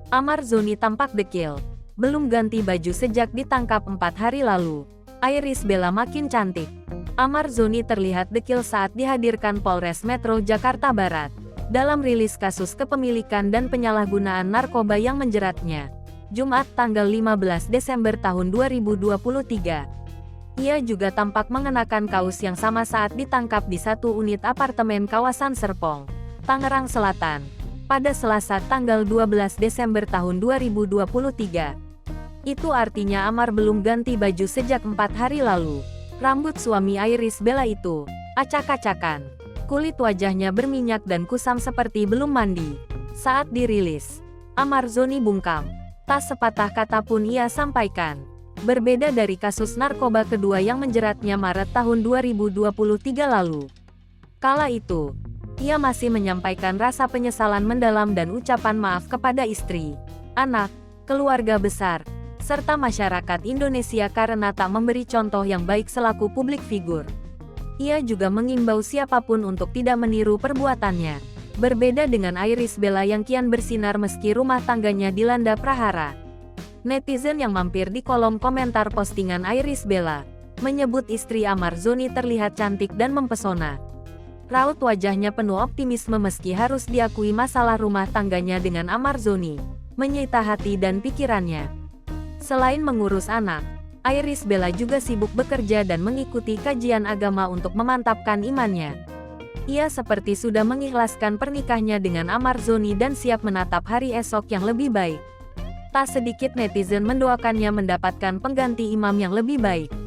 Amar Zoni tampak dekil. Belum ganti baju sejak ditangkap 4 hari lalu. Iris Bella makin cantik. Amar Zoni terlihat dekil saat dihadirkan Polres Metro Jakarta Barat dalam rilis kasus kepemilikan dan penyalahgunaan narkoba yang menjeratnya. Jumat tanggal 15 Desember tahun 2023. Ia juga tampak mengenakan kaos yang sama saat ditangkap di satu unit apartemen kawasan Serpong, Tangerang Selatan, pada Selasa tanggal 12 Desember tahun 2023. Itu artinya Amar belum ganti baju sejak 4 hari lalu. Rambut suami Iris Bella itu acak-acakan. Kulit wajahnya berminyak dan kusam seperti belum mandi. Saat dirilis, Amar Zoni bungkam. Tak sepatah kata pun ia sampaikan. Berbeda dari kasus narkoba kedua yang menjeratnya Maret tahun 2023 lalu. Kala itu, ia masih menyampaikan rasa penyesalan mendalam dan ucapan maaf kepada istri, anak, keluarga besar, serta masyarakat Indonesia karena tak memberi contoh yang baik selaku publik figur. Ia juga mengimbau siapapun untuk tidak meniru perbuatannya. Berbeda dengan Iris Bella yang kian bersinar meski rumah tangganya dilanda prahara. Netizen yang mampir di kolom komentar postingan Iris Bella menyebut istri Amar Zoni terlihat cantik dan mempesona. Raut wajahnya penuh optimisme meski harus diakui masalah rumah tangganya dengan Amar Zoni menyita hati dan pikirannya. Selain mengurus anak, Iris Bella juga sibuk bekerja dan mengikuti kajian agama untuk memantapkan imannya. Ia seperti sudah mengikhlaskan pernikahannya dengan Amar Zoni dan siap menatap hari esok yang lebih baik. Tak sedikit netizen mendoakannya mendapatkan pengganti imam yang lebih baik.